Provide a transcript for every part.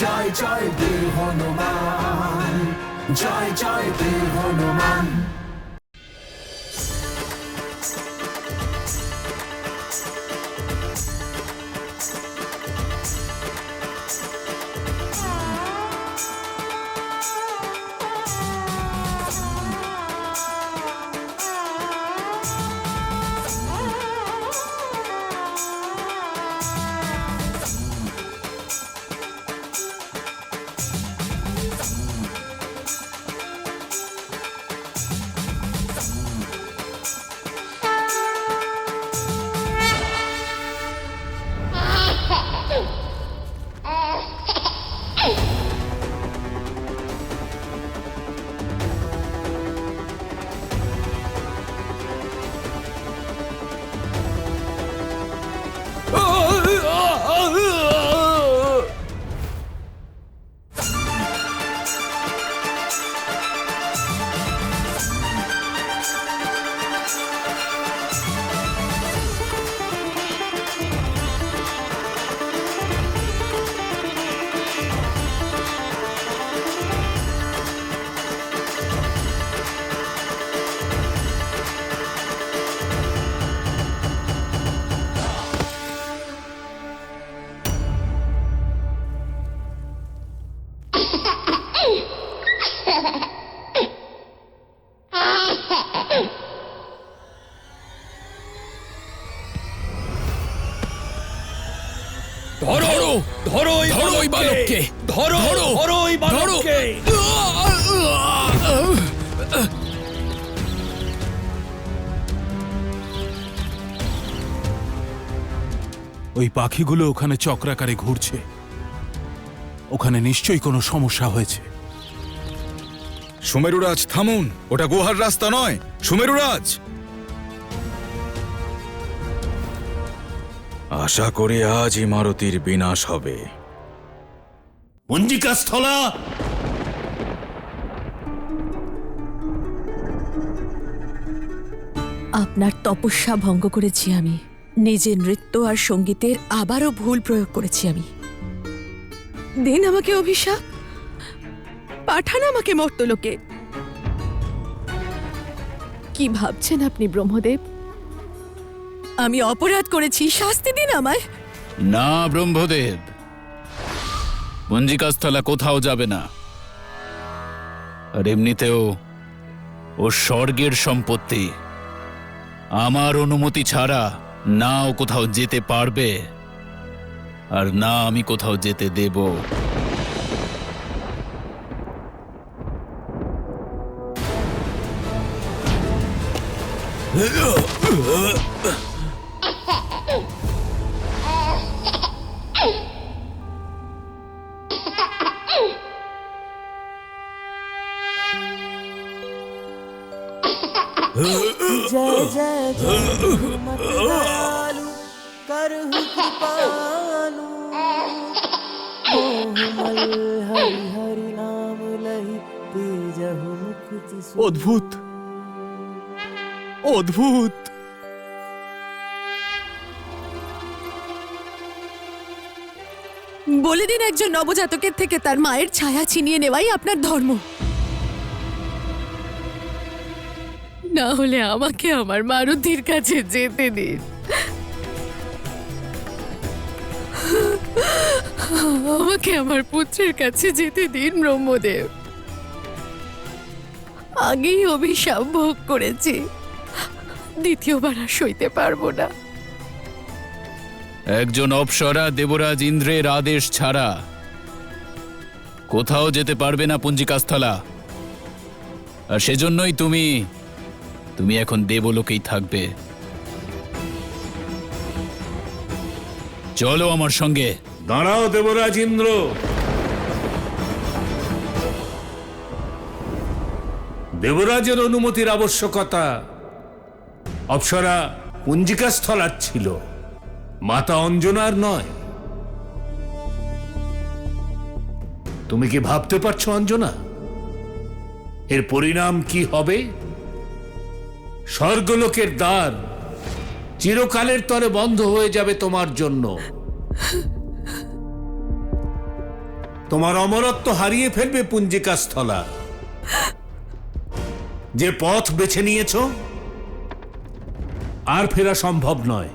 জয় জয় বীর হনুমান, জয় জয় বীর হনুমান। ধরো ধরো ধরো ওই বালককে, ধরো ধরো ওই বালককে। ওই পাখিগুলো ওখানে চক্রাকারে ঘুরছে, ওখানে নিশ্চয়ই কোনো সমস্যা হয়েছে। সুমেরুরাজ থামুন, ওটা গুহার রাস্তা নয়। সুমেরুরাজ, আশা করি আজ ইমারতির বিনাশ হবে। পঞ্জিকাস্থলা, আপনার তপস্যা ভঙ্গ করেছি আমি, নিজের নৃত্য আর সঙ্গীতের আবারও ভুল প্রয়োগ করেছি আমি। দিন আমাকে অভিশাপ, পাঠান আমাকে মর্তলোকে। কি ভাবছেন আপনি ব্রহ্মদেব? আমি অপরাধ করেছি, শাস্তি দিন আমায়। না ব্রহ্মদেব, পঞ্জিকাস্থলা কোথাও যাবে না। আর এমনিতেও ও স্বর্গের সম্পত্তি, আমার অনুমতি ছাড়া না ও কোথাও যেতে পারবে, আর না আমি কোথাও যেতে দেব। जय जय जय हनुमत दयालु करहु कृपालु। मोहमल हरि हरि नाम लहि तेजहु मुख तिसु। অদ্ভুত, অদ্ভুত। বলে দিন একজন নবজাতকের থেকে তার মায়ের ছায়া ছিনিয়ে নেওয়াই আপনার ধর্ম, না হলে আমাকে আমার মারুতির কাছে যেতে দিন। আমাকে আমার পুত্রের কাছে যেতে দিন ব্রহ্মদেব। আগেই অভিশাপ ভোগ করেছি, দ্বিতীয়বার আর সইতে পারবো না। একজন অপ্সরা দেবরাজ ইন্দ্রের আদেশ ছাড়া কোথাও যেতে পারবে না পঞ্জিকাস্থলা। আর সেজন্যই তুমি এখন দেবলোকেই থাকবে। চলো আমার সঙ্গে। দাঁড়াও দেবরাজ ইন্দ্র, দেবরাজের অনুমতির আবশ্যকতা অপ্সরা পঞ্জিকাস্থলার ছিল, মাতা অঞ্জনার নয়। তুমি কি ভাবতে পারছো অঞ্জনা, এর পরিণাম কি হবে? স্বর্গলোকের দ্বার চিরকালের তরে বন্ধ হয়ে যাবে তোমার জন্য। তোমার অমরত্ব হারিয়ে ফেলবে পুঞ্জিকা স্থলা। যে পথ বেছে নিয়েছ আর ফেরা সম্ভব নয়।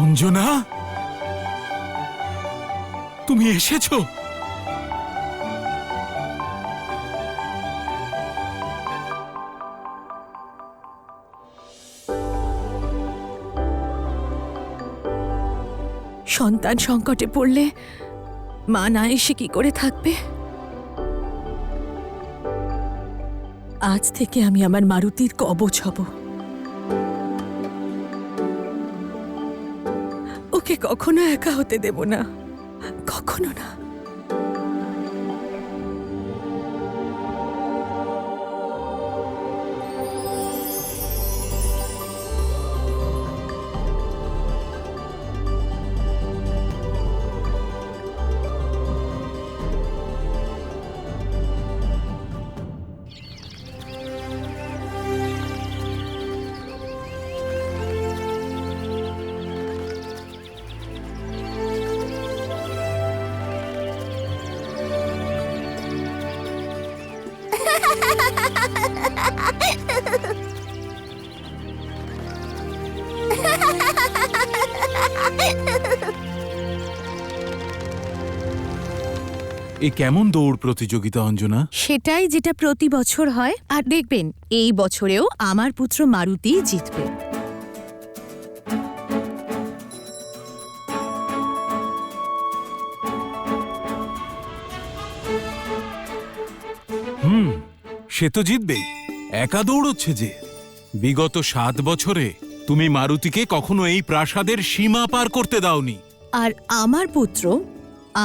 অঞ্জনা, তুমি এসেছো? সন্তান সংকটে পড়লে মা না এসে কি করে থাকবে? আজ থেকে আমি আমার মারুতির কবচ হব। ওকে কখনো একা হতে দেব না, কখনো না। এ কেমন দৌড় প্রতিযোগিতা অঞ্জনা? সেটাই যেটা প্রতি বছর হয়, আর দেখবেন এই বছরেও আমার পুত্র মারুতি জিতবে। সে তো জিতবেই, একা দৌড়চ্ছে যে। বিগত 7 বছরে তুমি মারুতিকে কখনো এই প্রাসাদের সীমা পার করতে দাওনি। আর আমার পুত্র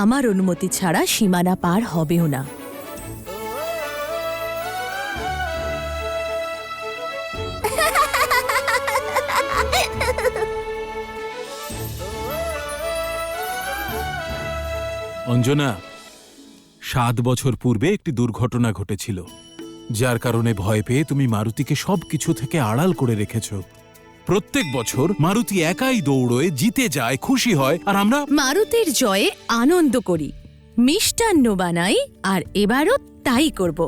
আমার অনুমতি ছাড়া সীমানা পার হবেও না। অঞ্জনা, 7 বছর পূর্বে একটি দুর্ঘটনা ঘটেছিল, যার কারণে ভয় পেয়ে তুমি মারুতিকে সবকিছু থেকে আড়াল করে রেখেছ। প্রত্যেক বছর মারুতি একাই দৌড়য়ে জিতে যায়, খুশি হয়, আর আমরা মারুতির জয়ে আনন্দ করি, মিষ্টান্ন বানাই, আর এবারও তাই করব।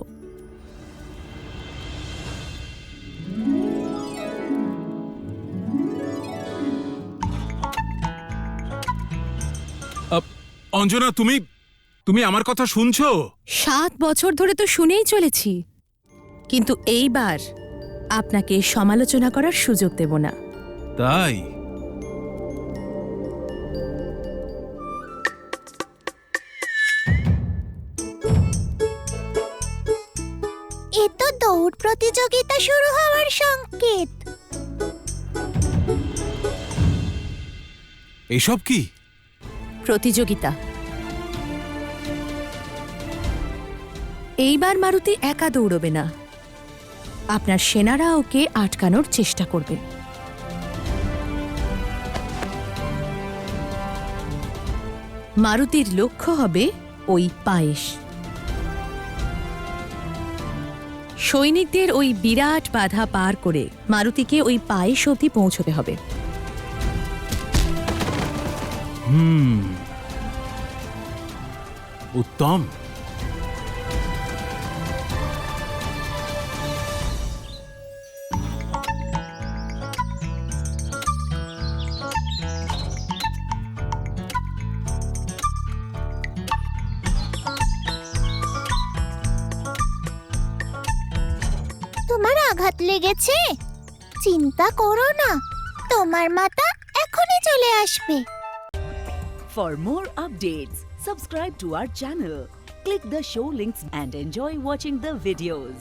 অঞ্জনা, তুমি আমার কথা শুনছো? 7 বছর ধরে তো শুনেই চলেছি, কিন্তু এইবার আপনাকে সমালোচনা করার সুযোগ দেব না। তাই? এ তো দৌড় প্রতিযোগিতা শুরু হওয়ার সংকেত। এসব কি? প্রতিযোগিতা। এইবার মারুতি একা দৌড়বে না, আপনার সেনারা ওকে আটকানোর চেষ্টা করবে। মারুতির লক্ষ্য হবে ওই পায়েস। সৈনিকদের ওই বিরাট বাধা পার করে মারুতিকে ওই পায়েস অবধি পৌঁছতে হবে। উত্তম। তোমার আঘাত লেগেছে? চিন্তা করো না, তোমার মাতা এখনই চলে আসবে। For more updates, subscribe to our channel, click the show links and enjoy watching the videos.